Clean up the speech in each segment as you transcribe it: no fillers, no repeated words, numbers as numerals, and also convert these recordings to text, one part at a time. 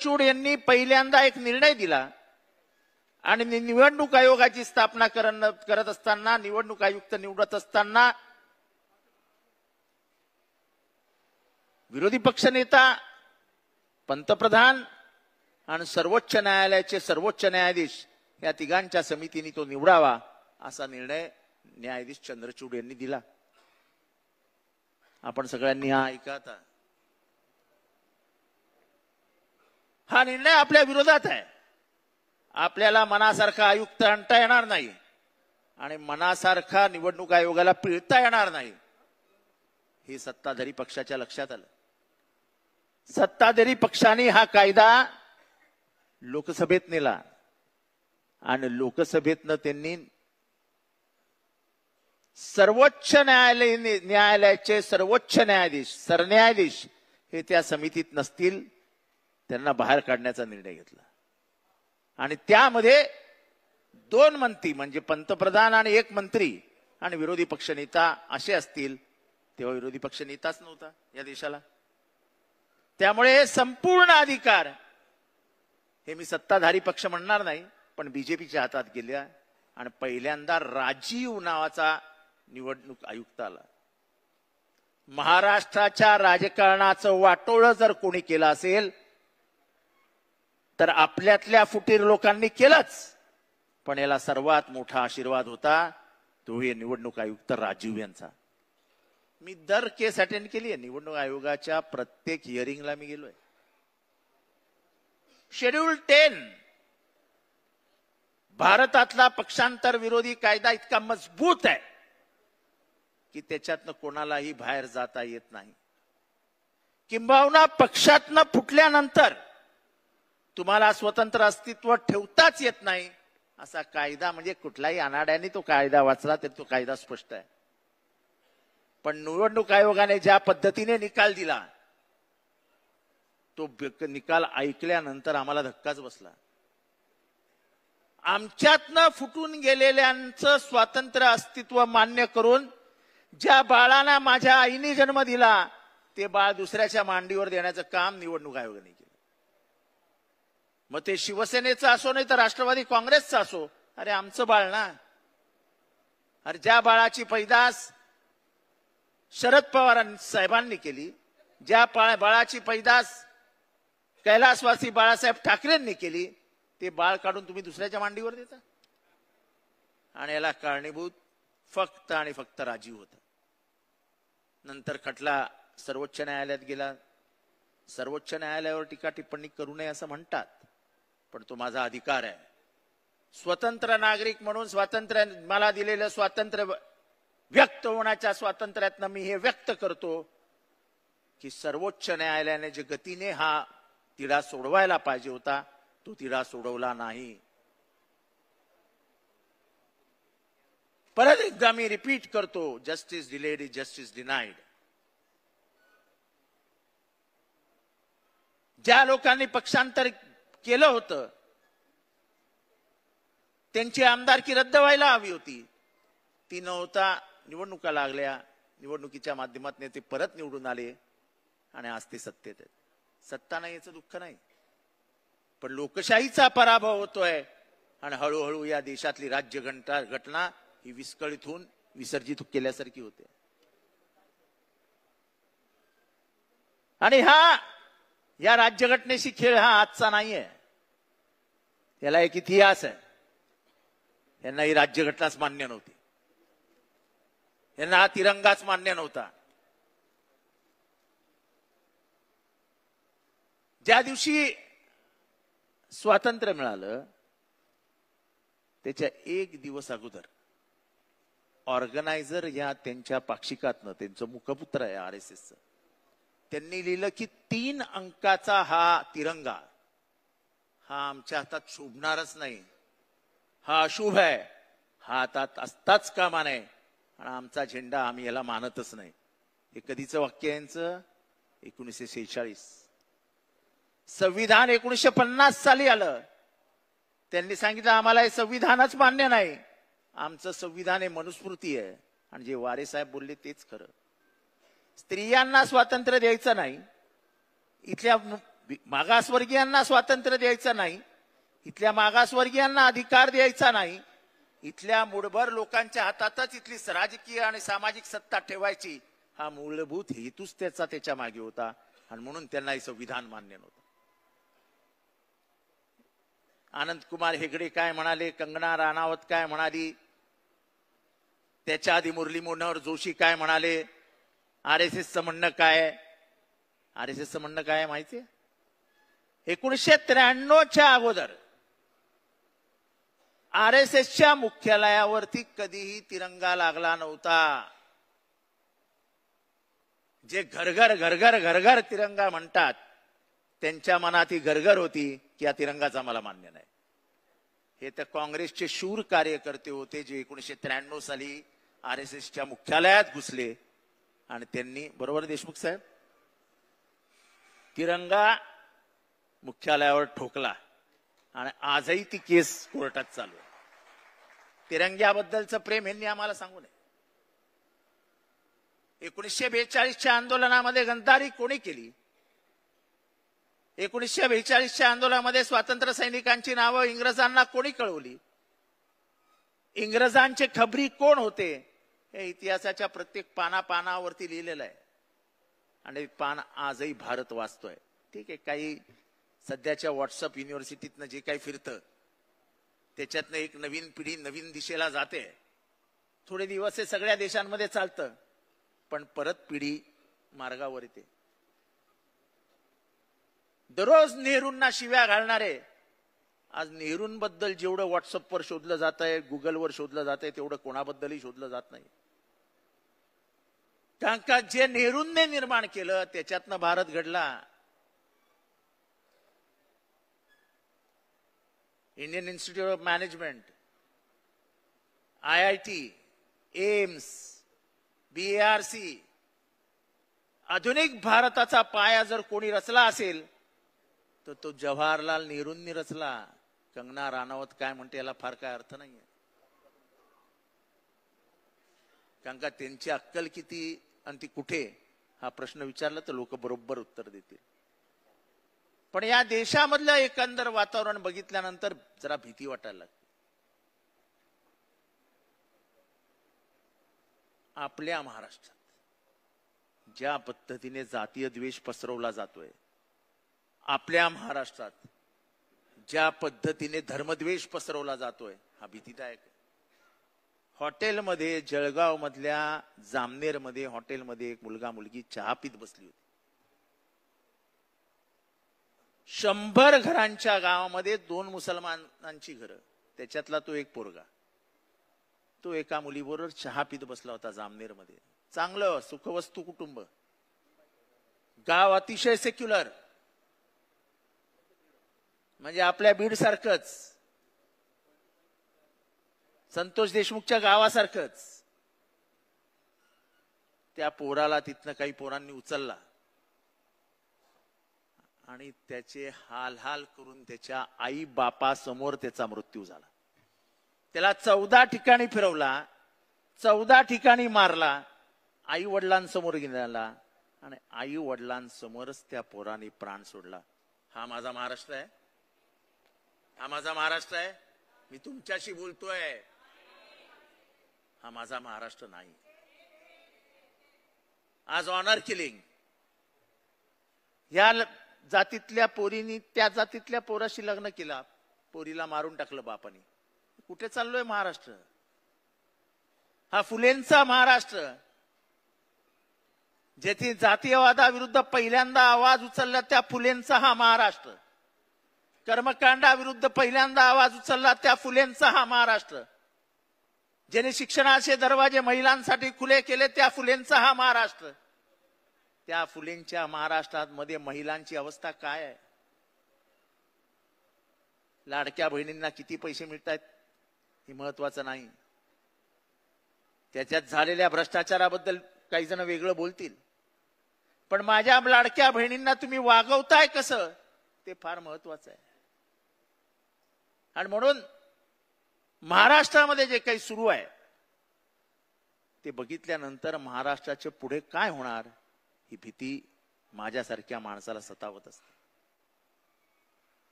चूड यांनी पहिल्यांदा एक निर्णय दिला आणि निवडणूक आयोगाची स्थापना करत असताना, निवडणूक आयुक्त निवडत असताना विरोधी पक्षनेता, पंतप्रधान आणि सर्वोच्च न्यायालयाचे सर्वोच्च न्यायाधीश या तिघांच्या समितीने तो निवडावा असा निर्णय न्यायाधीश चंद्रचूड यांनी दिला. आपण सगळ्यांनी हा ऐका आता. हा निर्णय आपल्या विरोधात आहे. आपल्याला मनासारखा आयुक्त आणता येणार नाही आणि मनासारखा निवडणूक आयोगाला पिळता येणार नाही हे सत्ताधारी पक्षाच्या लक्षात आलं. सत्ताधारी पक्षाने हा कायदा लोकसभेत नेला आणि लोकसभेतनं त्यांनी सर्वोच्च न्यायालयाचे सर्वोच्च न्यायाधीश, सरन्यायाधीश हे त्या समितीत नसतील, त्यांना बाहेर काढण्याचा निर्णय घेतला. आणि त्यामध्ये 2 मंत्री म्हणजे पंतप्रधान आणि 1 मंत्री आणि विरोधी पक्षनेता असे असतील. तेव्हा विरोधी पक्षनेताच नव्हता या देशाला. त्यामुळे संपूर्ण अधिकार हे मी सत्ताधारी पक्ष म्हणणार नाही पण बीजेपीच्या हातात गेल्या आणि पहिल्यांदा राजीव नावाचा निवडणूक आयुक्त आला. महाराष्ट्राच्या राजकारणाचं वाटोळं जर कोणी केलं असेल तर आपल्यातल्या फुटीर लोकांनी केलंच, पण याला सर्वात मोठा आशीर्वाद होता तो हे निवडणूक आयुक्त राजीव यांचा. मी दर केस अटेंड केली आहे. निवडणूक आयोगाच्या प्रत्येक हिअरिंगला मी गेलोय. शेड्यूल 10 भारतातला पक्षांतर विरोधी कायदा इतका मजबूत आहे की त्याच्यातनं कोणालाही बाहेर जाता येत नाही. किंबहुना पक्षातनं फुटल्यानंतर तुम्हाला स्वतंत्र अस्तित्व ठेवताच येत नाही असा कायदा, म्हणजे कुठलाही अनाड्याने तो कायदा वाचला तरी तो कायदा स्पष्ट आहे. पण निवडणूक आयोगाने ज्या पद्धतीने निकाल दिला तो निकाल ऐकल्यानंतर आम्हाला धक्काच बसला. आमच्यातनं फुटून गेलेल्यांचं स्वातंत्र्य अस्तित्व मान्य करून ज्या बाळाला माझ्या आईने जन्म दिला ते बाळ दुसऱ्याच्या मांडीवर देण्याचं काम निवडणूक आयोगाने केलं. मग ते शिवसेनेचं असो नाही तर राष्ट्रवादी काँग्रेसचं असो, अरे आमचं बाळ ना. अरे ज्या बाळाची पैदास शरद पवार साहेबांनी केली, ज्या बाळाची पैदास कैलासवासी बाळासाहेब ठाकरेंनी केली, ते बाळ काढून तुम्ही दुसऱ्याच्या मांडीवर देता. आणि याला कारणीभूत फक्त आणि फक्त राजीव होता. नंतर खटला सर्वोच्च न्यायालयात गेला. सर्वोच्च न्यायालयावर टीका टिप्पणी करू नये असं म्हणतात, पण तो माझा अधिकार आहे. स्वतंत्र नागरिक म्हणून स्वातंत्र्य, मला दिलेलं स्वातंत्र्य, व्यक्त होण्याच्या स्वातंत्र्यातनं मी हे व्यक्त करतो की सर्वोच्च न्यायालयाने जे गतीने हा तिढा सोडवायला पाहिजे होता तो तिढा सोडवला नाही. परत एकदा मी रिपीट करतो, justice delayed is justice denied. ज्या लोकांनी पक्षांतर केलं होतं त्यांची आमदारकी रद्द व्हायला हवी होती, ती नव्हता. निवडणुका लागल्या, निवडणुकीच्या माध्यमातून ते परत निवडून आले आणि आज ते सत्तेत आहेत. सत्ता नाही याचं दुःख नाही, पण लोकशाहीचा पराभव होतोय आणि हळूहळू या देशातली राज्यघटना ही विस्कळीत होऊन विसर्जित केल्यासारखी होते. आणि या राज्यघटनेशी खेळ हा आजचा नाहीये. याला एक इतिहास आहे. यांना ही राज्यघटनाच मान्य नव्हती, यांना हा तिरंगाच मान्य नव्हता. ज्या दिवशी स्वातंत्र्य मिळालं त्याच्या 1 दिवस अगोदर ऑर्गनायझर या त्यांच्या पाक्षिकातनं, त्यांचं मुखपुत्र आहे RSSचं, त्यांनी लिहिलं की 3 अंकाचा हा तिरंगा हा आमच्या हातात शोभणारच नाही, हा अशुभ आहे, हा हातात असताच कामा नये आणि आमचा झेंडा आम्ही याला मानतच नाही. हे कधीचं वाक्य यांचं? 1946. संविधान 1950 साली आलं. त्यांनी सांगितलं आम्हाला हे संविधानच मान्य नाही, आमचं संविधान हे मनुस्मृती आहे. आणि जे वारे साहेब बोलले तेच खरं. स्त्रियांना स्वातंत्र्य द्यायचं नाही, इथल्या मागासवर्गीयांना स्वातंत्र्य द्यायचं नाही, इथल्या मागासवर्गीयांना अधिकार द्यायचा नाही, इथल्या मूळभर लोकांच्या हातातच इथली राजकीय आणि सामाजिक सत्ता ठेवायची, हा मूलभूत हेतूच त्याच्या मागे होता. आणि म्हणून त्यांना हे संविधान मान्य नव्हतं. आनंद कुमार हेगडे काय म्हणाले, कंगना राणावत काय म्हणाली, त्याच्या आधी मुरली मनोहर जोशी काय म्हणाले, आरएसएसचं म्हणणं काय, आरएसएसचं म्हणणं काय माहितीये? 1993च्या अगोदर आरएसएसच्या मुख्यालयावरती कधीही तिरंगा लागला नव्हता. जे घरघर घरघर घरघर तिरंगा म्हणतात त्यांच्या मनात ही घरघर होती की या तिरंगाचा मला मान्य नाही. हे तर काँग्रेसचे शूर कार्यकर्ते होते जे 1993 साली आरएसएसच्या मुख्यालयात घुसले आणि त्यांनी, बरोबर देशमुख साहेब, तिरंगा मुख्यालयावर ठोकला आणि आजही ती केस कोर्टात चालू आहे. तिरंग्याबद्दलचं प्रेम यांनी आम्हाला सांगू नये. 1942च्या आंदोलनामध्ये गद्दारी कोणी केली? 1942च्या आंदोलनामध्ये स्वातंत्र्य सैनिकांची नावं इंग्रजांना कोणी कळवली? इंग्रजांचे खबरी कोण होते? हे इतिहासाच्या प्रत्येक पानावरती लिहिलेलं आहे. आणि पान आजही भारत वाचतोय. ठीक आहे, काही सध्याच्या व्हॉट्सअप युनिव्हर्सिटीतनं जे काही फिरतं त्याच्यातनं एक नवीन पिढी नवीन दिशेला जाते. थोडे दिवस हे सगळ्या देशांमध्ये चालतं, पण परत पिढी मार्गावर येते. दररोज नेहरूंना शिव्या घालणारे आज नेहरूंबद्दल जेवढं व्हॉट्सअपवर शोधलं जात आहे, गुगलवर शोधलं जात आहे, तेवढं कोणाबद्दलही शोधलं जात नाही. कारण का जे नेहरूंनी निर्माण केलं त्याच्यातनं भारत घडला. Indian institute of management, IIT, AIIMS, BARC, आधुनिक भारताचा पाया जर कोणी रचला असेल तर तो जवाहरलाल नेहरूंनी रचला. कंगना राणावत काय म्हणते याला फार काय अर्थ नाहीये. कारण का त्यांची अक्कल किती आणि ती कुठे हा प्रश्न विचारला तर लोक बरोबर उत्तर देतील. पण या देशामधलं एकंदर वातावरण बघितल्यानंतर जरा भीती वाटायला लागते. आपल्या महाराष्ट्रात ज्या पद्धतीने जातीय द्वेष पसरवला जातोय, आपल्या महाराष्ट्रात ज्या पद्धतीने धर्मद्वेष पसरवला जातोय, हा भीतीदायक आहे. हॉटेलमध्ये, जळगाव मधल्या जामनेर मध्ये हॉटेलमध्ये एक मुलगा मुलगी चहा पीत बसली होती. 100 घरांच्या गावामध्ये 2 मुसलमानांची घरं, त्याच्यातला तो एक पोरगा, तो एका मुलीबरोबर चहा पीत बसला होता जामनेर मध्ये. चांगलं सुखवस्तू कुटुंब, गाव अतिशय सेक्युलर, म्हणजे आपल्या बीड सारखंच, संतोष देशमुखच्या गावासारखंच. त्या पोराला तिथनं काही पोरांनी उचलला आणि त्याचे हाल हाल करून त्याच्या आई बापा समोर त्याचा मृत्यू झाला. त्याला 14 ठिकाणी फिरवला, 14 ठिकाणी मारला, आई वडिलांसमोर गेला आणि आई वडिलांसमोरच त्या पोराने प्राण सोडला. हा माझा महाराष्ट्र आहे, हा माझा महाराष्ट्र आहे. मी तुमच्याशी बोलतोय, हा माझा महाराष्ट्र नाही. आज ऑनर किलिंग, या जातीतल्या पोरीनी त्या जातीतल्या पोराशी लग्न केला, पोरीला मारून टाकलं बापानी. कुठे चाललोय महाराष्ट्र? हा फुलेंचा महाराष्ट्र, जेथे जातीयवादाविरुद्ध पहिल्यांदा आवाज उचलला त्या फुलेंचा हा महाराष्ट्र. कर्मकांडाविरुद्ध पहिल्यांदा आवाज उचलला त्या फुलेंचा हा महाराष्ट्र. ज्याने शिक्षणाचे दरवाजे महिलांसाठी खुले केले त्या फुलेंचा हा महाराष्ट्र. त्या फुलेंच्या महाराष्ट्रात मध्ये महिलांची अवस्था काय आहे? लाडक्या बहिणींना किती पैसे मिळतात हे महत्वाचं नाही, त्याच्यात झालेल्या भ्रष्टाचाराबद्दल काही जण वेगळं बोलतील, पण माझ्या लाडक्या बहिणींना तुम्ही वागवताय कसं ते फार महत्वाचं आहे. आणि म्हणून महाराष्ट्रामध्ये जे काही सुरू आहे ते बघितल्यानंतर महाराष्ट्राच्या पुढे काय होणार ही भीती माझ्यासारख्या माणसाला सतावत असते.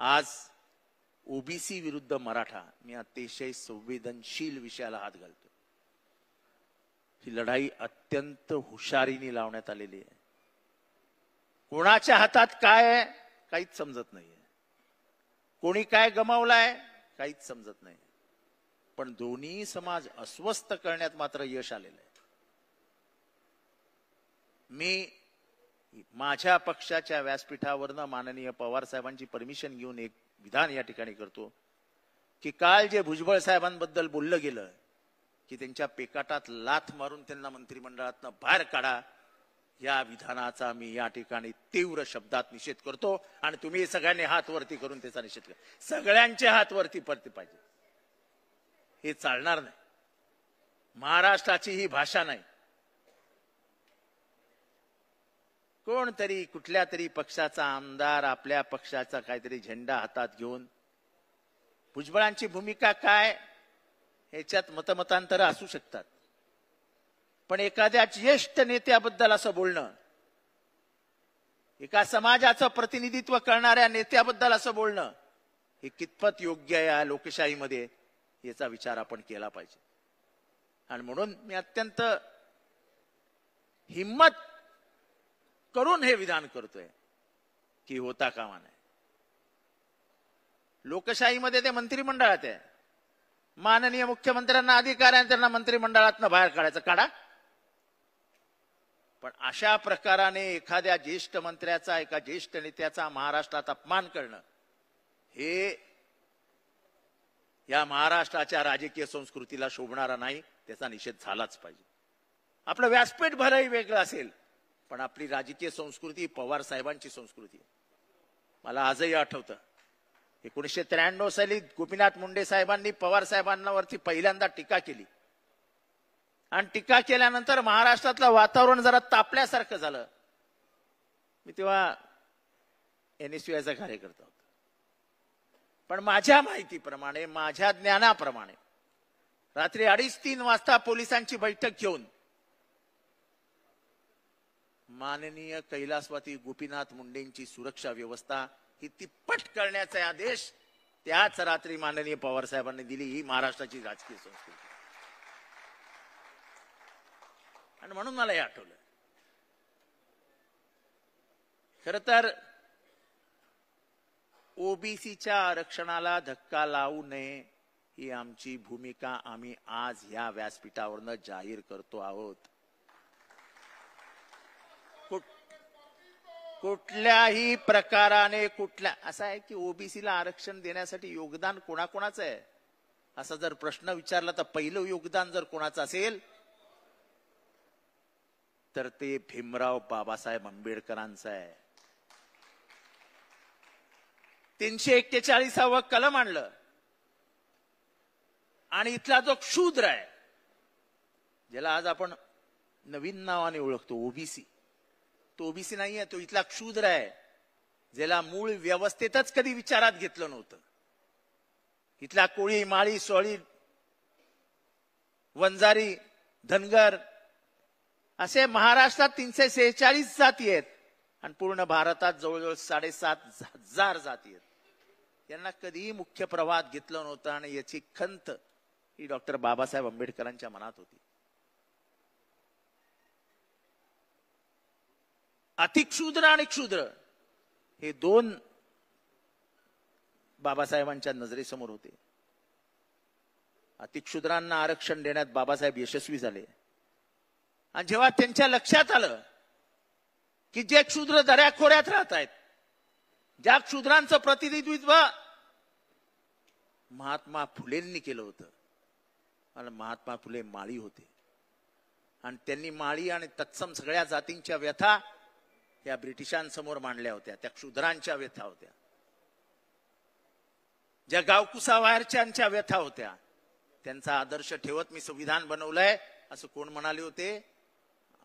आज ओबीसी विरुद्ध मराठा, मी अतिशय संवेदनशील विषयाला हात घालतो. ही लढाई अत्यंत हुशारीने लावण्यात आलेली आहे. कोणाच्या हातात काय आहे काहीच समजत नाहीये, कोणी काय गमावलाय काहीच समजत नाही, पण दोन्ही समाज अस्वस्थ करण्यात मात्र यश आलेलं आहे. मी माझ्या पक्षाच्या व्यासपीठावरनं माननीय पवार साहेबांची परमिशन घेऊन एक विधान या ठिकाणी करतो की काल जे भुजबळ साहेबांबद्दल बोललं गेलं की त्यांच्या पेकाटात लाथ मारून त्यांना मंत्रिमंडळातनं बाहेर काढा, या विधानाचा मी या ठिकाणी तीव्र शब्दात निषेध करतो. आणि तुम्ही सगळ्यांनी हात वरती करून त्याचा निषेध करा. सगळ्यांचे हात वरती पडते पाहिजे. हे चालणार नाही. महाराष्ट्राची ही भाषा नाही. कोणतरी कुठल्या तरी पक्षाचा आमदार आपल्या पक्षाचा काहीतरी झेंडा हातात घेऊन, भुजबळांची भूमिका काय ह्याच्यात मतमतांतर असू शकतात, पण एखाद्या ज्येष्ठ नेत्याबद्दल असं बोलणं, एका समाजाचं प्रतिनिधित्व करणाऱ्या नेत्याबद्दल असं बोलणं, हे कितपत योग्य आहे या लोकशाहीमध्ये याचा विचार आपण केला पाहिजे. आणि म्हणून मी अत्यंत हिम्मत करून हे विधान करतोय की होता कामा नये. लोकशाहीमध्ये ते मंत्रिमंडळात आहे. माननीय मुख्यमंत्र्यांना अधिकार आहे त्यांना मंत्रिमंडळातनं बाहेर काढायचं, काढा. पण अशा प्रकाराने एखाद्या ज्येष्ठ मंत्र्याचा, एका ज्येष्ठ नेत्याचा महाराष्ट्रात अपमान करणं, हे या महाराष्ट्राच्या राजकीय संस्कृतीला शोभणारा नाही. त्याचा निषेध झालाच पाहिजे. आपलं व्यासपीठ भलंही वेगळं असेल, पण आपली राजकीय संस्कृती पवार साहेबांची संस्कृती. मला आजही आठवतं 1993 साली गोपीनाथ मुंडे साहेबांनी पवार साहेबांवरती पहिल्यांदा टीका केली, आणि टीका केल्यानंतर महाराष्ट्रातलं वातावरण जरा तापल्यासारखं झालं. मी तेव्हा NSUIचा कार्यकर्ता होतो, पण माझ्या माहितीप्रमाणे, माझ्या ज्ञानाप्रमाणे रात्री 2:30-3 वाजता पोलिसांची बैठक घेऊन माननीय कैलासवासी गोपीनाथ मुंडेंची सुरक्षा व्यवस्था ही तिप्पट करण्याचे आदेश त्याच रात्री माननीय पवार साहेबांनी दिली. ही महाराष्ट्राची राजकीय संस्कृती. आणि म्हणून मला हे आठवलं. खर तर ओबीसीच्या आरक्षणाला धक्का लावू नये ही आमची भूमिका आम्ही आज ह्या व्यासपीठावरनं जाहीर करतो आहोत. कुठल्याही प्रकाराने असं आहे की ओबीसीला आरक्षण देण्यासाठी योगदान कोणाकोणाचं आहे असा जर प्रश्न विचारला तर पहिलं योगदान जर कोणाचं असेल तर ते भीमराव बाबासाहेब आंबेडकरांचं आहे. 341 कलम आणलं आणि इथला जो शूद्र आहे, ज्याला आज आपण नवीन नावाने ओळखतो ओबीसी, तो ओबीसी नाहीये, तो इथला क्षुद्र आहे, ज्याला मूळ व्यवस्थेतच कधी विचारात घेतलं नव्हतं. इथला कोळी, माळी, सोळी, वंजारी, धनगर असे महाराष्ट्रात 346 जाती आहेत आणि पूर्ण भारतात जवळजवळ 7,500 जाती आहेत. यांना कधीही मुख्य प्रवाहात घेतलं नव्हतं आणि याची खंत ही डॉक्टर बाबासाहेब आंबेडकरांच्या मनात होती. अतिक्षुद्र आणि क्षुद्र हे दोन बाबासाहेबांच्या नजरेसमोर होते. अतिक्षुद्रांना आरक्षण देण्यात बाबासाहेब यशस्वी झाले. आणि जेव्हा त्यांच्या लक्षात आलं की जे क्षुद्र दऱ्याखोऱ्यात राहत आहेत, ज्या क्षुद्रांचं प्रतिनिधित्व महात्मा फुलेंनी केलं होतं, आणि महात्मा फुले माळी होते, आणि त्यांनी माळी आणि तत्सम सगळ्या जातींच्या व्यथा या ब्रिटिशांसमोर मांडल्या होत्या. त्या क्षुद्रांच्या व्यथा होत्या, ज्या गावकुसावारच्यांच्या व्यथा होत्या. त्यांचा आदर्श ठेवत मी संविधान बनवलंय असं कोण म्हणाले होते?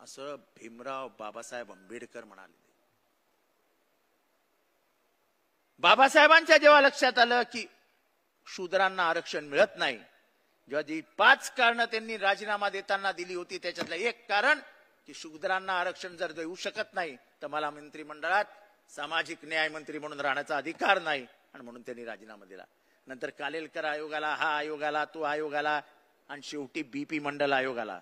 असं भीमराव बाबासाहेब आंबेडकर म्हणाले. बाबासाहेबांच्या जेव्हा लक्षात आलं की शूद्रांना आरक्षण मिळत नाही, जेव्हा जी 5 कारणं त्यांनी राजीनामा देताना दिली होती त्याच्यातलं एक कारण की शूद्रांना आरक्षण जर देऊ शकत नाही तर मला मंत्रिमंडळात सामाजिक न्याय मंत्री म्हणून राहण्याचा अधिकार नाही, आणि म्हणून त्यांनी राजीनामा दिला. नंतर कालेलकर आयोगाला, हा आयोगाला, तो आयोगाला, आणि शेवटी बीपी मंडल आयोगाला.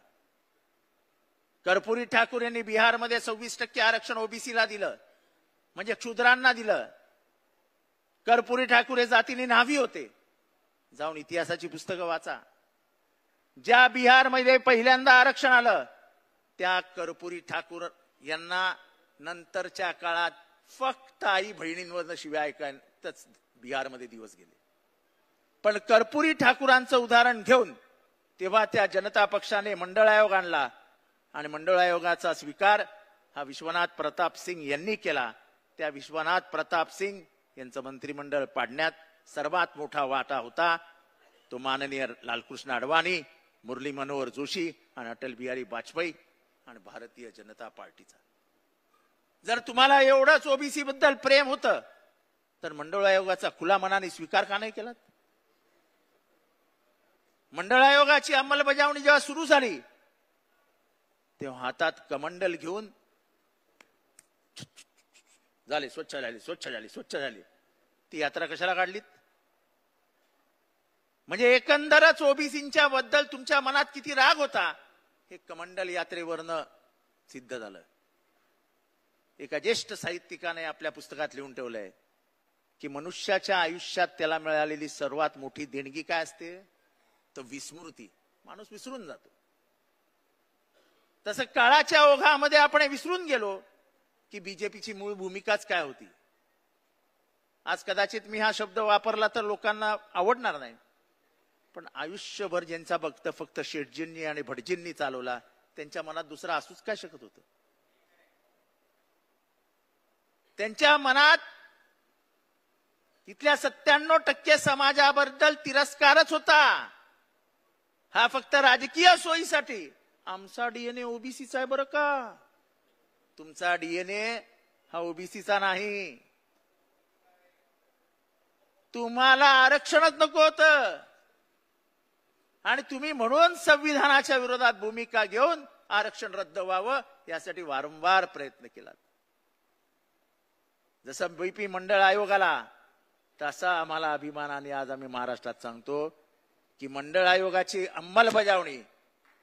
कर्पूरी ठाकूर यांनी बिहारमध्ये 26% आरक्षण ओबीसीला दिलं, म्हणजे क्षुद्रांना दिलं. कर्पूरी ठाकूर हे जातीने न्हावी होते. जाऊन इतिहासाची पुस्तकं वाचा. ज्या बिहारमध्ये पहिल्यांदा आरक्षण आलं त्या कर्पूरी ठाकूर यांना नंतरच्या काळात फक्त आई बहिणींवरनं शिव्या ऐकायतच बिहारमध्ये दिवस गेले. पण कर्पूरी ठाकूरांचं उदाहरण घेऊन तेव्हा त्या जनता पक्षाने मंडळ आयोग आणला आणि मंडळ आयोगाचा स्वीकार हा विश्वनाथ प्रताप सिंग यांनी केला. त्या विश्वनाथ प्रताप सिंग यांचं मंत्रिमंडळ पाडण्यात सर्वात मोठा वाटा होता तो माननीय लालकृष्ण अडवाणी, मुरली मनोहर जोशी आणि अटल बिहारी वाजपेयी आणि भारतीय जनता पार्टीचा. जर तुम्हाला एवढंच ओबीसी बद्दल प्रेम होतं तर मंडळ आयोगाचा खुला मनाने स्वीकार का नाही केला? मंडळ आयोगाची अंमलबजावणी जेव्हा सुरू झाली तेव्हा हातात कमंडल घेऊन झाले स्वच्छ झाली, स्वच्छ झाली, स्वच्छ झाली, ती यात्रा कशाला काढलीत? म्हणजे एकंदरच ओबीसींच्या बद्दल तुमच्या मनात किती राग होता हे कमंडल यात्रेवरनं सिद्ध झालं. एका ज्येष्ठ साहित्यिकाने आपल्या पुस्तकात लिहून ठेवलंय की मनुष्याच्या आयुष्यात त्याला मिळालेली सर्वात मोठी देणगी काय असते? तर विस्मृती. माणूस विसरून जातो. तसं काळाच्या ओघामध्ये आपण विसरून गेलो की बीजेपीची मूळ भूमिकाच काय होती. आज कदाचित मी हा शब्द वापरला तर लोकांना आवडणार नाही, पण आयुष्यभर ज्यांचा भक्त फक्त शेठजींनी आणि भटजींनी चालवला त्यांच्या मनात दुसरा असूच काय शकत होतं? त्यांच्या मनात इथल्या 97% समाजाबद्दल तिरस्कारच होता. हा फक्त राजकीय सोयीसाठी. आमचा डीएनए ओबीसीचा आहे बरं का. तुमचा डीएनए हा ओबीसीचा नाही. तुम्हाला आरक्षणच नको होतं आणि तुम्ही म्हणून संविधानाच्या विरोधात भूमिका घेऊन आरक्षण रद्द व्हावं यासाठी वारंवार प्रयत्न केला. जसं बीपी मंडळ आयोगाला तसा आम्हाला अभिमानाने आज आम्ही महाराष्ट्रात सांगतो की मंडळ आयोगाची अंमलबजावणी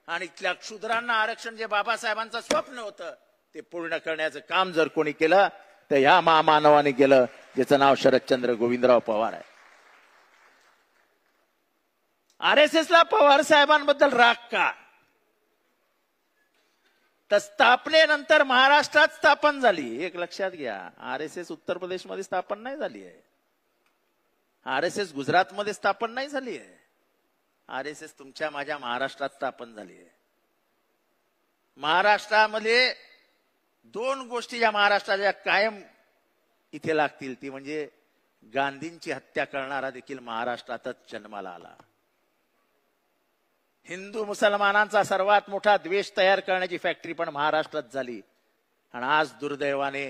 आणि इथल्या क्षुद्रांना आरक्षण जे बाबासाहेबांचं स्वप्न होतं ते पूर्ण करण्याचं काम जर कोणी केलं तर ह्या महामानवाने केलं ज्याचं नाव शरदचंद्र गोविंदराव पवार आहे. आरएसएसला पवार साहेबांबद्दल राग का? तर स्थापनेनंतर महाराष्ट्रात स्थापन झाली. एक लक्षात घ्या, आरएसएस उत्तर प्रदेशमध्ये स्थापन नाही झाली आहे. आरएसएस गुजरातमध्ये स्थापन नाही झाली आहे. आरएसएस तुमच्या माझ्या महाराष्ट्रात स्थापन झाली आहे. महाराष्ट्रामध्ये दोन गोष्टी ज्या महाराष्ट्राच्या कायम इथे लागतील ती म्हणजे गांधींची हत्या करणारा देखील महाराष्ट्रातच जन्माला आला. हिंदू मुसलमानांचा सर्वात मोठा द्वेष तयार करण्याची फॅक्टरी पण महाराष्ट्रात झाली. आणि आज दुर्दैवाने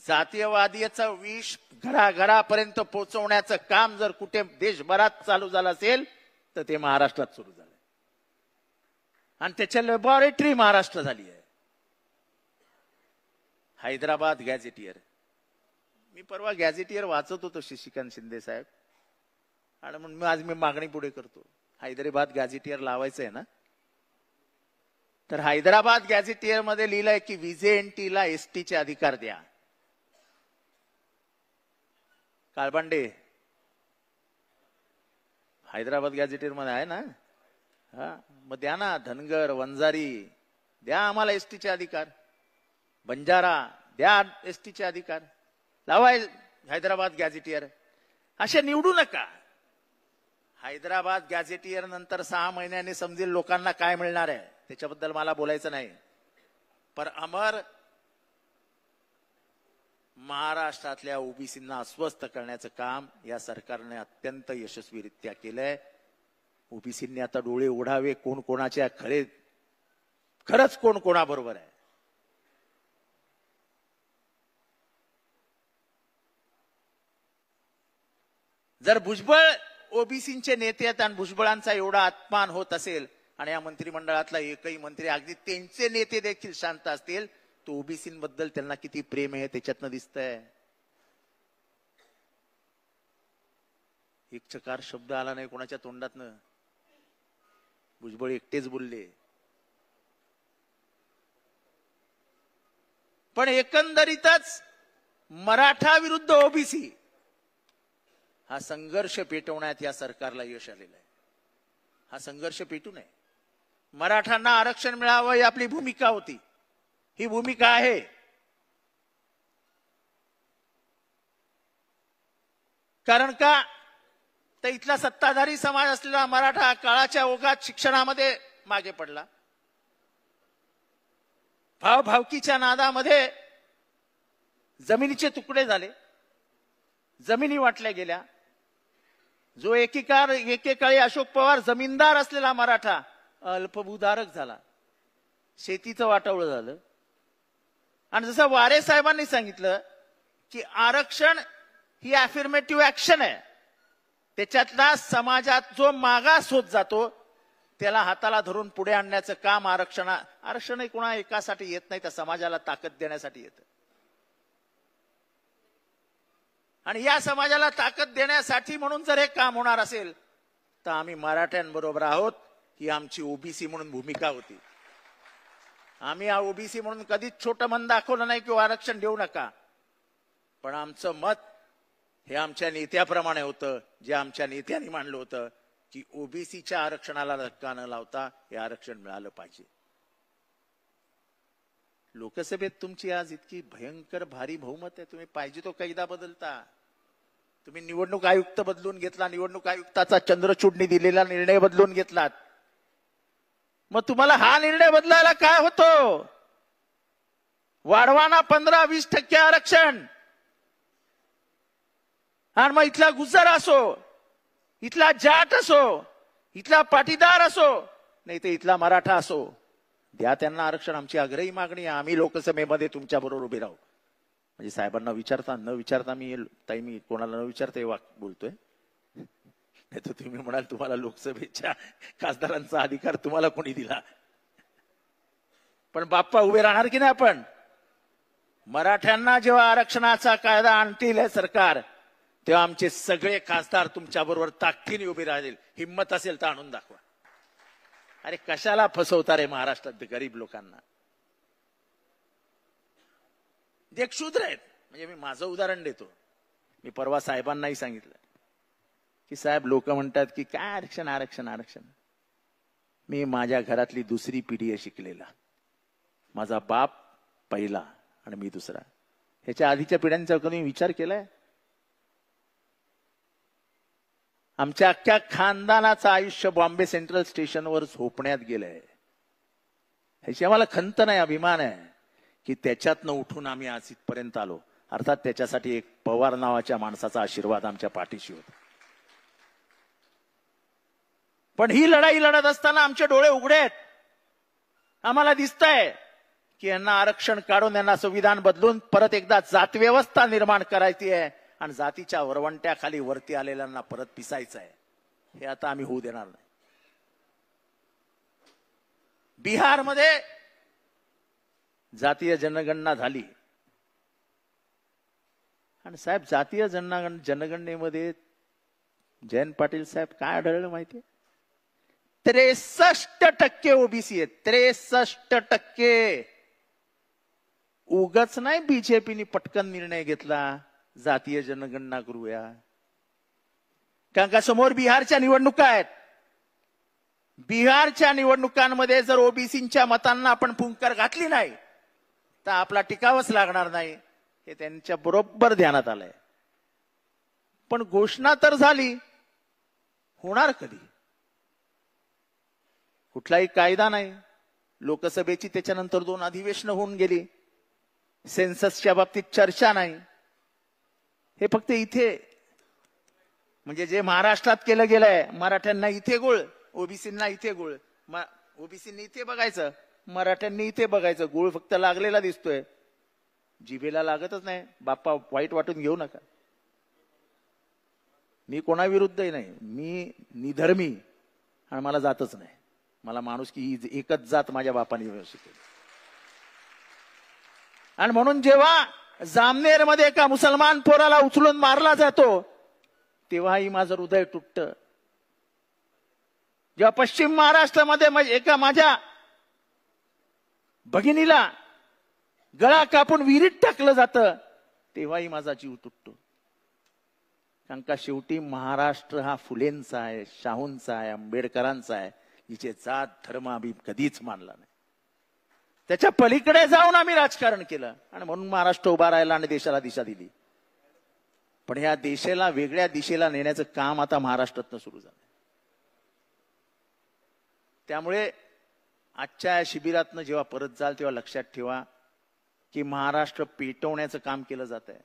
जातीयवादीचं विष घराघरापर्यंत पोहोचवण्याचं काम जर कुठे देशभरात चालू झालं असेल तर ते महाराष्ट्रात सुरू झालं आणि त्याच्या लॅबॉरेटरी महाराष्ट्र झाली आहे. हैदराबाद गॅझेटियर. मी परवा गॅझेटियर वाचत होतो शशिकांत शिंदे साहेब आणि म्हणून आज मी मागणी पुढे करतो हैदराबाद गॅझेटियर लावायचं आहे ना. तर हैदराबाद गॅझेटियर मध्ये लिहिलंय की व्हीजेएनटीला एसटीचे अधिकार द्या. काळबांडे हैदराबाद गॅझेटियर मध्ये आहे ना. हा मग द्या ना. धनगर वंजारी द्या आम्हाला एसटीचे अधिकार. बंजारा द्या एसटीचे अधिकार. लावाय हैदराबाद गॅझेटियर. असे निवडू नका. हैदराबाद गॅझेटियर नंतर 6 महिन्यांनी समजेल लोकांना काय मिळणार आहे. त्याच्याबद्दल मला बोलायचं नाही. पण अमर महाराष्ट्रातल्या ओबीसींना अस्वस्थ करण्याचं काम या सरकारने अत्यंत यशस्वीरित्या केलंय. ओबीसींनी आता डोळे उघडावे कोण कोणाच्या खरंच कोण कोणाबरोबर आहे. जर भुजबळ ओबीसीचे नेते आहेत आणि भुजबळांचा एवढा अपमान होत असेल आणि या मंत्रिमंडळातला एकही मंत्री अगदी त्यांचे नेते देखील शांत असतील तो ओबीसींबद्दल त्यांना किती प्रेम आहे त्याच्यातनं दिसतंय. एक चकार शब्द आला नाही कोणाच्या तोंडातनं. भुजबळ एकटेच बोलले. पण एकंदरीतच मराठा विरुद्ध ओबीसी हा संघर्ष पेटवण्यात या सरकारला यश आलेलं आहे. हा संघर्ष पेटू नये. मराठ्यांना आरक्षण मिळावं ही आपली भूमिका होती. ही भूमिका आहे. कारण का तर इथला सत्ताधारी समाज असलेला मराठा काळाच्या ओघात शिक्षणामध्ये मागे पडला. भावभावकीच्या नादामध्ये जमिनीचे तुकडे झाले. जमिनी वाटल्या गेल्या. जो एकेकाळी अशोक पवार जमीनदार असलेला मराठा अल्पभूधारक झाला. शेतीचं वाटवळं झालं. आणि जसं वारे साहेबांनी सांगितलं की आरक्षण ही अफर्मेटिव्ह ऍक्शन आहे. त्याच्यातला समाजात जो मागास होत जातो त्याला हाताला धरून पुढे आणण्याचं काम आरक्षण कोणा एकासाठी येत नाही, त्या समाजाला ताकद देण्यासाठी येतं. आणि या समाजाला ताकद देण्यासाठी म्हणून जर हे काम होणार असेल तर आम्ही मराठ्यांबरोबर आहोत. ही आमची ओबीसी म्हणून भूमिका होती. आम्ही ओबीसी म्हणून कधीच छोटं मन दाखवलं नाही किंवा आरक्षण देऊ नका. पण आमचं मत हे आमच्या नेत्याप्रमाणे होतं. जे आमच्या नेत्यांनी मांडलं होतं की ओबीसीच्या आरक्षणाला धक्का न लावता हे आरक्षण मिळालं पाहिजे. लोकसभेत तुमची आज इतकी भयंकर भारी बहुमत आहे. तुम्ही पाहिजे तो कायदा बदलता. तुम्ही निवडणूक आयुक्त बदलून घेतला. निवडणूक आयुक्ताचा चंद्रचूडनी दिलेला निर्णय बदलून घेतलात. मग तुम्हाला हा निर्णय बदलायला काय होतो? वाढवाना 15-20% आरक्षण. आणि मग इथला गुजर असो, इथला जाट असो, इथला पाटीदार असो, नाही तर इथला मराठा असो, द्या त्यांना आरक्षण. आमची आग्रही मागणी आहे. आम्ही लोकसभेमध्ये तुमच्या बरोबर उभे राहू. म्हणजे साहेबांना विचारता न विचारता मी कोणाला न विचारता बोलतोय. नाही तर तुम्ही म्हणाल तुम्हाला लोकसभेच्या खासदारांचा अधिकार तुम्हाला कोणी दिला. पण बाप्पा उभे राहणार की नाही आपण? मराठ्यांना जेव्हा आरक्षणाचा कायदा आणतील हे सरकार, तेव्हा आमचे सगळे खासदार तुमच्या बरोबर ताकदीने उभे राहतील. हिम्मत असेल तर आणून दाखवा. अरे कशाला फसवता रे महाराष्ट्रात गरीब लोकांना? जे क्षुद्र आहेत. म्हणजे मी माझं उदाहरण देतो. मी परवा साहेबांनाही सांगितलं की साहेब लोक म्हणतात की काय आरक्षण आरक्षण आरक्षण. मी माझ्या घरातली दुसरी पिढी आहे शिकलेला. माझा बाप पहिला आणि मी दुसरा. ह्याच्या आधीच्या पिढ्यांचा कधी विचार केलाय? आमच्या अख्ख्या खानदानाचं आयुष्य बॉम्बे सेंट्रल स्टेशनवर झोपण्यात गेलंय. ह्याची आम्हाला खंत नाही, अभिमान आहे की त्याच्यातनं उठून आम्ही आज इथपर्यंत आलो. अर्थात त्याच्यासाठी एक पवार नावाच्या माणसाचा आशीर्वाद आमच्या पाठीशी होता. पण ही लढाई लढत असताना आमचे डोळे उघडे आहेत. आम्हाला दिसतंय की यांना आरक्षण काढून यांना संविधान बदलून परत एकदा जातव्यवस्था निर्माण करायची आहे आणि जातीच्या वरवंट्याखाली वरती आलेल्यांना परत पिसायचं आहे. हे आता आम्ही होऊ देणार नाही. बिहारमध्ये जातीय जनगणना झाली आणि साहेब जातीय जनगणनेमध्ये जयंत पाटील साहेब काय आढळलं माहितीये? 63% ओबीसी आहेत. 63%. उगाच नाही बीजेपीने पटकन निर्णय घेतला जातीय जनगणना करूया. कारण का समोर बिहारच्या निवडणुका आहेत. बिहारच्या निवडणुकांमध्ये जर ओबीसींच्या मतांना आपण फुंकर घातली नाही तर आपला टिकावंच लागणार नाही. हे त्यांच्या बरोबर ध्यानात आलंय. पण घोषणा तर झाली, होणार कधी? कुठलाही कायदा नाही. लोकसभेची त्याच्यानंतर 2 अधिवेशनं होऊन गेली. सेन्ससच्या बाबतीत चर्चा नाही. हे फक्त इथे म्हणजे जे महाराष्ट्रात केलं गेलंय, मराठ्यांना इथे गोळ, ओबीसींना इथे गोळ. ओबीसींनी इथे बघायचं, मराठ्यांनी इथे बघायचं. गोळ फक्त लागलेला दिसतोय, जिभेला लागतच नाही. बाप्पा वाईट वाटून घेऊ नका. मी कोणाविरुद्धही नाही. मी निधर्मी आणि मला जातच नाही. मला माणूस की ही एकच जात माझ्या बापाने शिकवली. आणि म्हणून जेव्हा जामनेरमध्ये एका मुसलमान पोराला उचलून मारला जातो तेव्हाही माझं हृदय तुटतं. जेव्हा पश्चिम महाराष्ट्रामध्ये एका माझ्या भगिनीला गळा कापून विहिरीत टाकलं जातं, तेव्हाही माझा जीव तुटतो. कारण का शेवटी महाराष्ट्र हा फुलेंचा आहे, शाहूंचा आहे, आंबेडकरांचा आहे, जिचे जात धर्म आम्ही कधीच मानला नाही. त्याच्या पलीकडे जाऊन आम्ही राजकारण केलं आणि म्हणून महाराष्ट्र उभा राहिला आणि देशाला दिशा दिली. पण या देशाला वेगळ्या दिशेला नेण्याचं काम आता महाराष्ट्रातनं सुरू झालं. त्यामुळे आजच्या शिबिरातनं जेव्हा परत जाल तेव्हा लक्षात ठेवा की महाराष्ट्र पेटवण्याचं काम केलं जात आहे.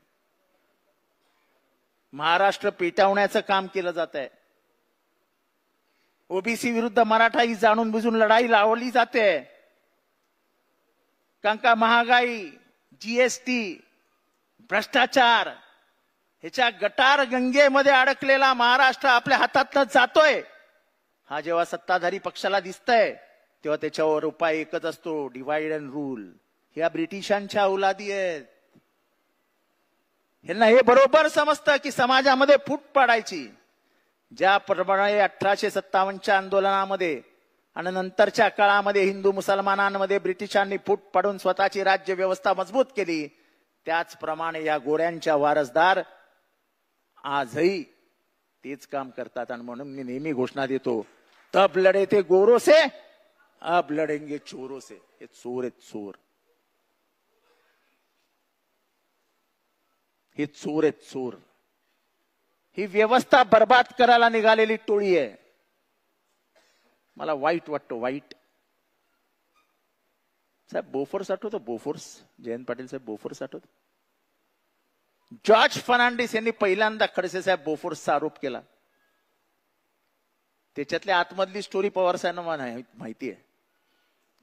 महाराष्ट्र पेटवण्याचं काम केलं जात आहे. ओबीसी विरुद्ध मराठा ही जाणून बुजून लढाई लावली जाते. कारण का महागाई, जीएसटी, भ्रष्टाचार ह्याच्या गटार गंगेमध्ये अडकलेला महाराष्ट्र आपल्या हातातनं जातोय. हा जेव्हा सत्ताधारी पक्षाला दिसतंय तेव्हा त्याच्यावर उपाय एकच असतो, डिवाइड अँड रूल. ह्या ब्रिटिशांच्या औलादी आहेत. ह्यांना हे बरोबर समजतं की समाजामध्ये फूट पाडायची. ज्याप्रमाणे 1857च्या आंदोलनामध्ये आणि नंतरच्या काळामध्ये हिंदू मुसलमानांमध्ये ब्रिटिशांनी फूट पाडून स्वतःची राज्य व्यवस्था मजबूत केली, त्याचप्रमाणे या गोऱ्यांच्या वारसदार आजही तेच काम करतात. आणि म्हणून मी नेहमी घोषणा देतो, तब लढे ते गोरो से, अब लढेंगे चोरो से. हे चोर आहेत, चोर. हे चोर आहेत, चोर. ही व्यवस्था बर्बाद करायला निघालेली टोळी आहे. मला वाईट वाटतं, वाईट. साहेब बोफोर्स आठवतो, बोफोर्स, जयंत पाटील साहेब बोफोर्स आठवतो. जॉर्ज फर्नांडिस यांनी पहिल्यांदा खडसे साहेब बोफोर्सचा आरोप केला. त्याच्यातल्या आतमधली स्टोरी पवार साहेबांना माहिती आहे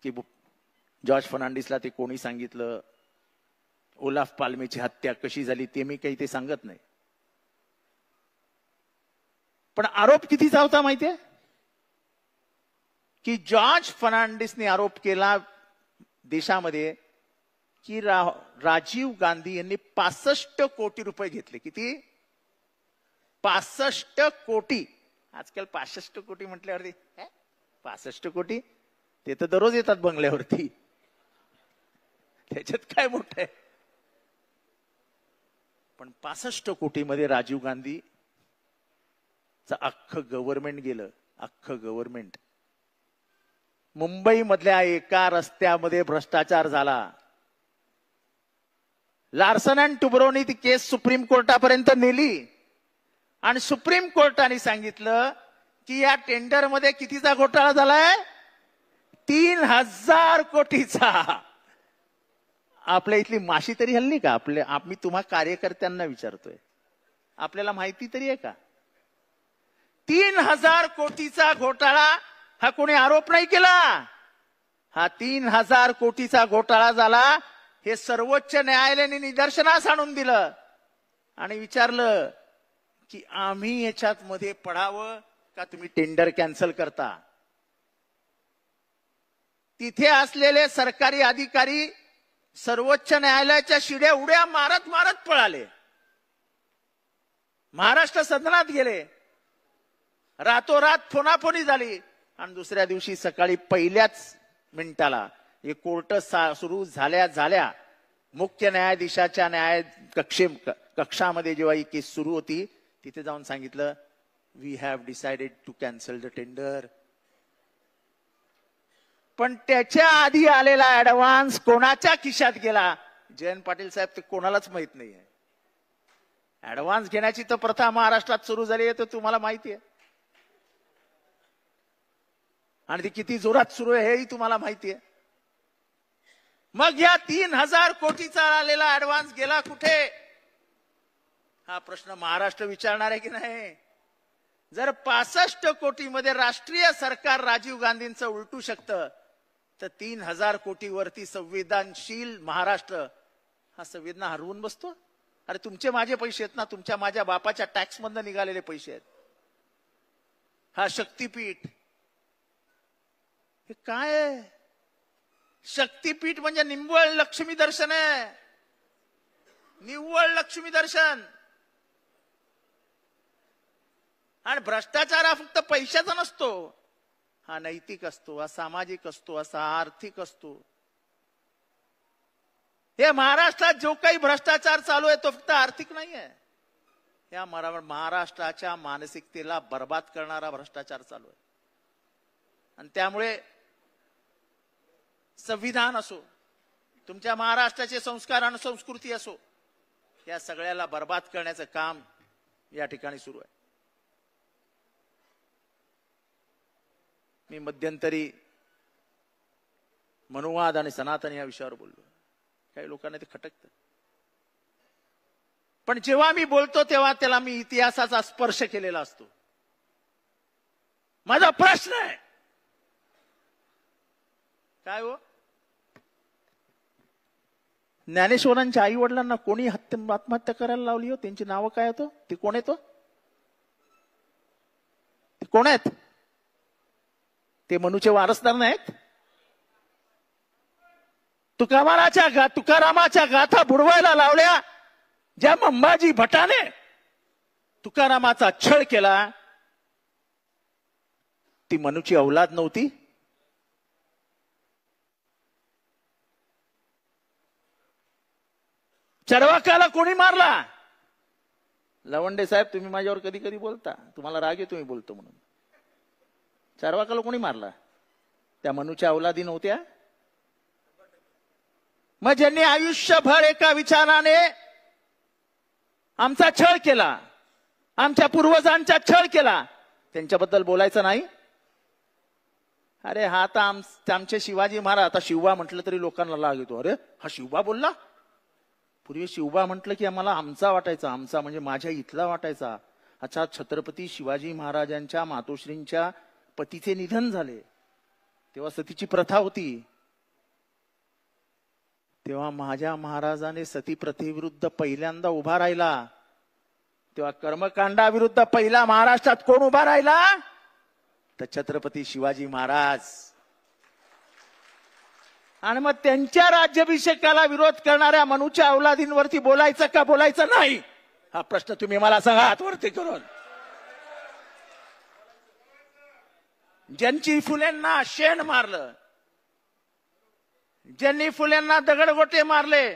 की जॉर्ज फर्नांडिसला ते कोणी सांगितलं, ओलाफ पाल्मेची हत्या कशी झाली ते मी काही ते सांगत नाही. पण आरोप कितीचा होता माहितीये की जॉर्ज फर्नांडिसने आरोप केला देशामध्ये की राजीव गांधी यांनी 65 कोटी रुपये घेतले. किती? 65 कोटी. आजकाल 65 कोटी म्हटल्यावरती 65 कोटी ते तर दररोज येतात बंगल्यावरती, त्याच्यात काय मोठं आहे. पण 65 कोटीमध्ये राजीव गांधी अख्खं गव्हर्नमेंट गेलं, अख्खं गव्हर्नमेंट. मुंबई मधल्या एका रस्त्यामध्ये भ्रष्टाचार झाला. लार्सन अँड टुब्रोनी ती केस सुप्रीम कोर्टापर्यंत नेली आणि सुप्रीम कोर्टाने सांगितलं की या टेंडर मध्ये कितीचा घोटाळा झालाय? 3000 कोटीचा. आपल्या इथली माशी तरी हल्ली का? मी तुम्हा कार्यकर्त्यांना विचारतोय, आपल्याला माहिती तरी आहे का? 3000 कोटीचा घोटाळा हा कोणी आरोप नाही केला. हा 3000 कोटीचा घोटाळा झाला हे सर्वोच्च न्यायालयाने निदर्शनास आणून दिलं आणि विचारलं की आम्ही याच्यात मध्ये पडावं का तुम्ही टेंडर कॅन्सल करता. तिथे असलेले सरकारी अधिकारी सर्वोच्च न्यायालयाच्या शिड्या उड्या मारत मारत पळाले. महाराष्ट्र सदनात गेले, रातोरात फोनाफोनी झाली आणि दुसऱ्या दिवशी सकाळी पहिल्याच मिनिटाला हे कोर्ट सुरू झाल्या मुख्य न्यायाधीशाच्या कक्षामध्ये जेव्हा ही केस सुरू होती तिथे जाऊन सांगितलं, we have decided to cancel the tender. पण त्याच्या आधी आलेला ऍडव्हान्स कोणाच्या खिशात गेला जयंत पाटील साहेब ते कोणालाच माहित नाहीये. ऍडव्हान्स घेण्याची तर प्रथा महाराष्ट्रात सुरू झाली आहे, तर तुम्हाला माहिती आहे. आणि ती किती जोरात सुरू आहे हेही तुम्हाला माहिती आहे. मग या 3000 कोटीचा आलेला ऍडव्हान्स गेला कुठे? हा प्रश्न महाराष्ट्र विचारणार आहे की नाही? जर 65 कोटीमध्ये राष्ट्रीय सरकार राजीव गांधींचं उलटू शकतं तर 3000 कोटीवरती संवेदनशील महाराष्ट्र हा संवेदना हरवून बसतो. अरे तुमचे माझे पैसे आहेत ना, तुमच्या माझ्या बापाच्या टॅक्स मधनं निघालेले पैसे आहेत. हा शक्तीपीठ हे काय आहे? शक्तीपीठ म्हणजे निव्वळ लक्ष्मी दर्शन आहे, निव्वळ लक्ष्मी दर्शन. आणि भ्रष्टाचार हा फक्त पैशाचा नसतो, हा नैतिक असतो, हा सामाजिक असतो, असा आर्थिक असतो. हे महाराष्ट्रात जो काही भ्रष्टाचार चालू आहे तो फक्त आर्थिक नाही आहे. या महाराष्ट्राच्या मानसिकतेला बर्बाद करणारा भ्रष्टाचार चालू आहे. आणि त्यामुळे संविधान असो, तुमच्या महाराष्ट्राचे संस्कार आणि संस्कृती असो, या सगळ्याला बर्बाद करण्याचं काम या ठिकाणी सुरू आहे. मी मध्यंतरी मनुवाद आणि सनातन या विषयावर बोललो. काही लोकांना ते खटकतं, पण जेव्हा मी बोलतो तेव्हा त्याला मी इतिहासाचा स्पर्श केलेला असतो. माझा प्रश्न आहे काय हो, ज्ञानेश्वरांच्या आई वडिलांना कोणी आत्महत्या करायला लावली हो? त्यांची नावं काय होतं? ते कोण येतो? ते कोण आहेत? ते मनूचे वारसदार नाहीत? तुकारामाच्या गाथा बुडवायला लावल्या ज्या अंबाजी भटाने तुकारामाचा छळ केला, ती मनूची औलाद नव्हती? चरवाकाला कोणी मारला? लवंडे साहेब, तुम्ही माझ्यावर कधी कधी बोलता, तुम्हाला राग येतो मी बोलतो म्हणून. चरवाकाला कोणी मारला? त्या मनूच्या औलादी नव्हत्या? मग ज्यांनी आयुष्यभर एका विचाराने आमचा छळ केला, आमच्या पूर्वजांचा छळ केला, त्यांच्याबद्दल बोलायचं नाही? अरे हा आता आमचे शिवाजी महाराज, आता शिवबा म्हटलं तरी लोकांना लाग येतो. अरे हा शिवबा बोलला? पूर्वी शिवबा म्हटलं की आम्हाला आमचा वाटायचा, आमचा म्हणजे माझ्या इथला वाटायचा. अच्छा, छत्रपती शिवाजी महाराजांच्या मातोश्रींच्या पतीचे निधन झाले तेव्हा सतीची प्रथा होती. तेव्हा माझ्या महाराजाने सती प्रथेविरुद्ध पहिल्यांदा उभा राहिला. तेव्हा कर्मकांडाविरुद्ध पहिला महाराष्ट्रात कोण उभा राहिला? तर छत्रपती शिवाजी महाराज. आणि मग त्यांच्या राज्याभिषेकाला विरोध करणाऱ्या मनूच्या औलादींवरती बोलायचं का बोलायचं नाही? हा प्रश्न तुम्ही मला सांगा हातवरती करून. ज्यांची फुलेंना शेण मारलं, ज्यांनी फुलेंना दगडगोटे मारले,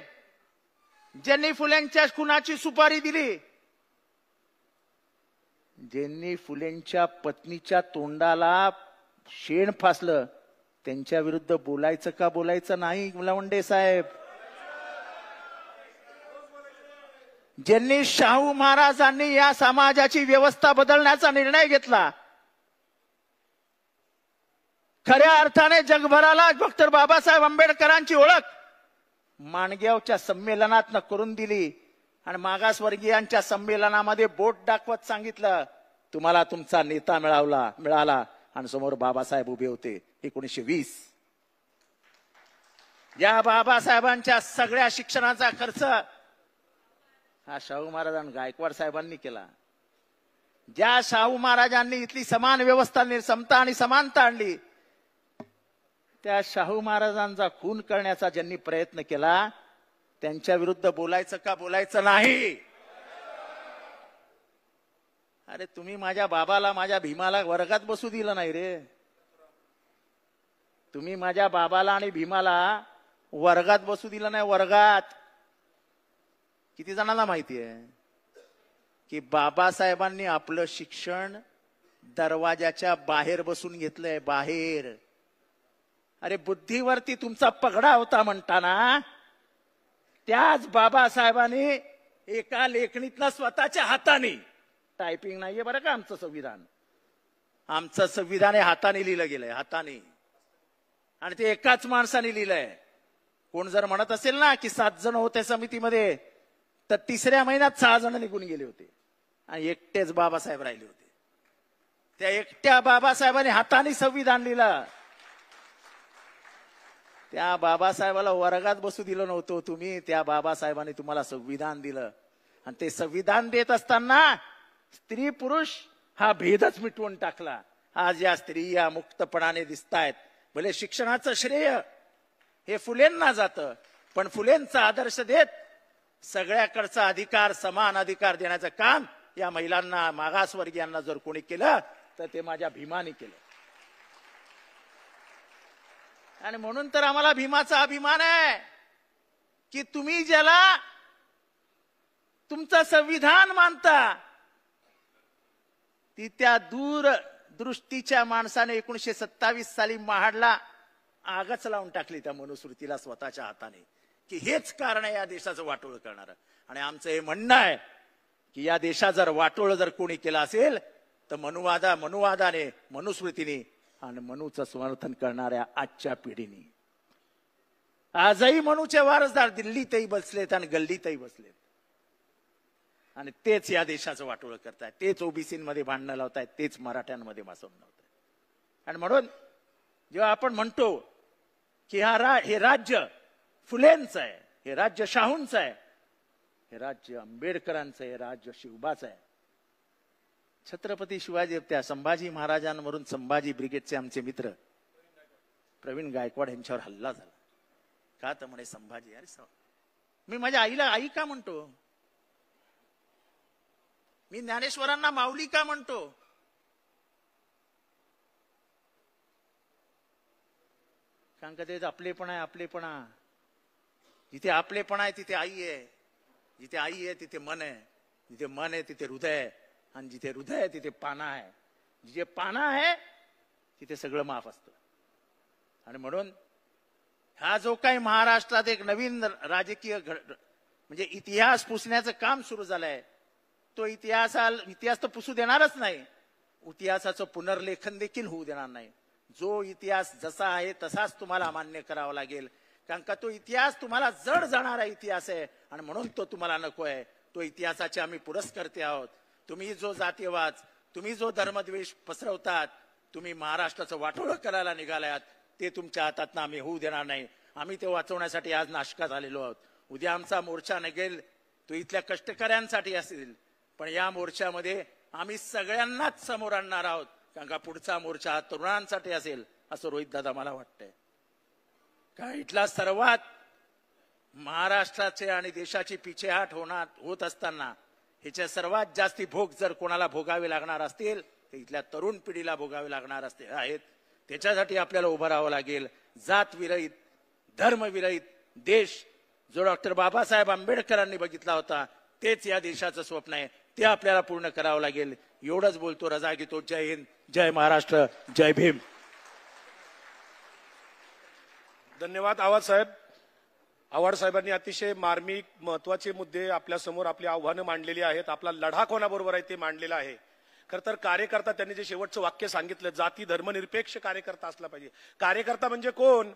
ज्यांनी फुलेंच्या खुनाची सुपारी दिली, ज्यांनी फुलेंच्या पत्नीच्या तोंडाला शेण फासलं, त्यांच्या विरुद्ध बोलायचं का बोलायचं नाही लवंडे साहेब? ज्यांनी शाहू महाराजांनी या समाजाची व्यवस्था बदलण्याचा निर्णय घेतला, खऱ्या अर्थाने जगभराला डॉक्टर बाबासाहेब आंबेडकरांची ओळख माणगावच्या संमेलनात करून दिली, आणि मागासवर्गीयांच्या संमेलनामध्ये बोट दाखवत सांगितलं तुम्हाला तुमचा नेता मिळाला, आणि समोर बाबासाहेब उभे होते. 1920 या बाबासाहेबांच्या सगळ्या शिक्षणाचा खर्च हा शाहू महाराज आणि गायकवाड साहेबांनी केला. ज्या शाहू महाराजांनी इथली समान व्यवस्था, समता आणि समानता आणली, त्या शाहू महाराजांचा खून करण्याचा ज्यांनी प्रयत्न केला, त्यांच्या विरुद्ध बोलायचं का बोलायचं नाही? अरे तुम्ही माझ्या बाबाला, माझ्या भीमाला वर्गात बसू दिलं नाही रे. तुम्ही माझ्या बाबाला आणि भीमाला वर्गात बसू दिलं नाही. वर्गात किती जणांना माहिती आहे की बाबासाहेबांनी आपलं शिक्षण दरवाजाच्या बाहेर बसून घेतलंय, बाहेर. अरे बुद्धीवरती तुमचा पगडा होता म्हणताना त्याच बाबासाहेबांनी एका लेखणीतनं स्वतःच्या हाताने, टायपिंग नाहीये बरं का आमचं संविधान, आमचं संविधान हे हाताने लिहिलं गेलंय, हाताने. आणि ते एकाच माणसाने लिहिलंय. कोण जर म्हणत असेल ना की 7 जण होते समितीमध्ये, तर 3ऱ्या महिन्यात 6 जण निघून गेले होते आणि एकटेच बाबासाहेब राहिले होते. त्या एकट्या बाबासाहेबांनी हाताने संविधान लिहिलं. त्या बाबासाहेबाला वर्गात बसू दिलं नव्हतं तुम्ही, त्या बाबासाहेबांनी तुम्हाला संविधान दिलं. आणि ते संविधान देत असताना स्त्री पुरुष हा भेदच मिटवून टाकला. आज या स्त्रिया मुक्तपणाने दिसतायत. भले शिक्षणाचं श्रेय हे फुलेंना जातं, पण फुलेंचा आदर्श देत सगळ्याकडचा अधिकार, समान अधिकार देण्याचं काम या महिलांना, मागासवर्गीयांना जर कोणी केलं तर ते माझ्या भीमाने केलं. आणि म्हणून तर आम्हाला भीमाचा अभिमान आहे की तुम्ही ज्याला तुमचं संविधान मानता, ती त्या दूरदृष्टीच्या माणसाने 1927 साली महाडला आगच लावून टाकली त्या मनुस्मृतीला स्वतःच्या हाताने, की हेच कारण आहे या देशाचं वाटोळ करणारं. आणि आमचं हे म्हणणं आहे की या देशात जर वाटोळ जर कोणी केलं असेल तर मनुवादाने, मनुस्मृतीने आणि मनूचं समर्थन करणाऱ्या आजच्या पिढीने. आजही मनूचे वारसदार दिल्लीतही बसलेत आणि गल्लीतही बसलेत आणि तेच या देशाचं वाटोळ करतायत, तेच ओबीसीमध्ये भांडणं लावतायत, तेच मराठ्यांमध्ये मासवून लावतायत. आणि म्हणून जेव्हा आपण म्हणतो की हे राज्य फुलेंचं आहे, हे राज्य शाहूंचं आहे, हे राज्य आंबेडकरांचं आहे, हे राज्य शिवबाचं आहे. छत्रपती शिवाजी, त्या संभाजी महाराजांवरून संभाजी ब्रिगेडचे आमचे मित्र प्रवीण गायकवाड यांच्यावर हल्ला झाला. का तर म्हणे संभाजी, अरे मी माझ्या आईला आई का म्हणतो, मी ज्ञानेश्वरांना माऊली का म्हणतो, कारण का ते आपलेपणा आहे. आपलेपणा, जिथे आपलेपणा आहे तिथे आई आहे, जिथे आई आहे तिथे मन आहे, जिथे मन आहे तिथे हृदय आहे, आणि जिथे हृदय आहे तिथे पाना आहे, जिथे पाना आहे तिथे सगळं माफ असतं. आणि म्हणून हा जो काही महाराष्ट्रात एक नवीन राजकीय म्हणजे इतिहास पुसण्याचं काम सुरू झालंय, तो इतिहास तर पुसू देणारच नाही, इतिहासाचं पुनर्लेखन देखील होऊ देणार नाही. जो इतिहास जसा आहे तसाच तुम्हाला मान्य करावा लागेल, कारण का तो इतिहास तुम्हाला जड जाणारा इतिहास आहे आणि म्हणून तो तुम्हाला नको आहे. तो इतिहासाचे आम्ही पुरस्कर्ते आहोत. तुम्ही जो जातीयवाद, तुम्ही जो धर्मद्वेष पसरवतात, तुम्ही महाराष्ट्राचं वाटोळं करायला निघालात, ते तुमच्या हातात आम्ही होऊ देणार नाही. आम्ही ते वाचवण्यासाठी आज नाशकात आलेलो आहोत. उद्या आमचा मोर्चा निघेल तो इथल्या कष्टकऱ्यांसाठी असेल, पण या मोर्चामध्ये आम्ही सगळ्यांनाच समोर आणणार आहोत, कारण का पुढचा मोर्चा हा तरुणांसाठी असेल असं रोहित दादा मला वाटतंय. का इथला सर्वात महाराष्ट्राचे आणि देशाची पिछेहाट होत असताना ह्याच्या सर्वात जास्ती भोग जर कोणाला भोगावे लागणार असतील तर इथल्या तरुण पिढीला भोगावे लागणार आहेत. त्याच्यासाठी आपल्याला उभं राहावं लागेल. जात विरहित, धर्म विरहित देश जो डॉक्टर बाबासाहेब आंबेडकरांनी बघितला होता, तेच या देशाचं स्वप्न आहे, ते आपल्याला पूर्ण करावं लागेल. एवढंच बोलतो, रजा घेतो. जय हिंद, जय महाराष्ट्र, जय भीम. धन्यवाद आवाज साहेब. आव्हाड साहेबांनी अतिशय मार्मिक महत्वाचे मुद्दे आपल्या समोर आपली आव्हानं मांडलेली आहेत. आपला लढा कोणाबरोबर आहे ते मांडलेला आहे. खरं तर कार्यकर्ता, त्यांनी जे शेवटचं वाक्य सांगितलं, जाती धर्मनिरपेक्ष कार्यकर्ता असला पाहिजे. कार्यकर्ता म्हणजे कोण?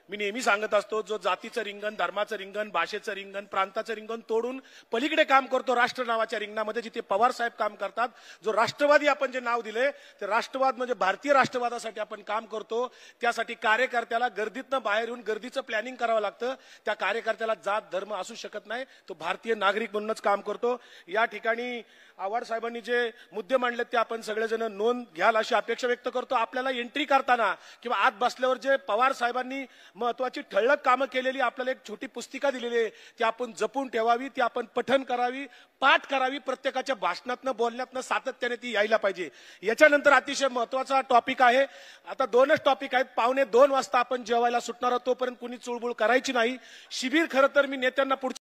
मी नेहमी सांगत असतो, जो जातीचं रिंगण, धर्माचं रिंगण, भाषेचं रिंगण, प्रांताचं रिंगण तोडून पलीकडे काम करतो राष्ट्र नावाच्या रिंगणामध्ये, जिथे पवार साहेब काम करतात. जो राष्ट्रवादी आपण जे नाव दिले ते राष्ट्रवाद म्हणजे भारतीय राष्ट्रवादासाठी आपण काम करतो. त्यासाठी कार्यकर्त्याला गर्दीतनं बाहेर येऊन गर्दीचं प्लॅनिंग करावं लागतं. त्या कार्यकर्त्याला जात धर्म असू शकत नाही. तो भारतीय नागरिक म्हणूनच काम करतो. या ठिकाणी आव्हाड साहेबांनी जे मुद्दे मांडलेत ते आपण सगळेजण नोंद घ्याल अशी अपेक्षा व्यक्त करतो. आपल्याला एंट्री करताना किंवा आत बसल्यावर जे पवार साहेबांनी महत्वाची ठळक कामं केलेली आपल्याला एक छोटी पुस्तिका दिलेली आहे, ती आपण जपून ठेवावी, ती आपण पठण करावी, पाठ करावी. प्रत्येकाच्या भाषणातनं, बोलण्यातनं सातत्याने ती यायला पाहिजे. याच्यानंतर अतिशय महत्वाचा टॉपिक आहे. आता 2च टॉपिक आहेत. 1:45 वाजता आपण जेवायला सुटणार आहोत. तोपर्यंत कुणी चुळबुळ करायची नाही. शिबिर खरं तर मी नेत्यांना पुढच्या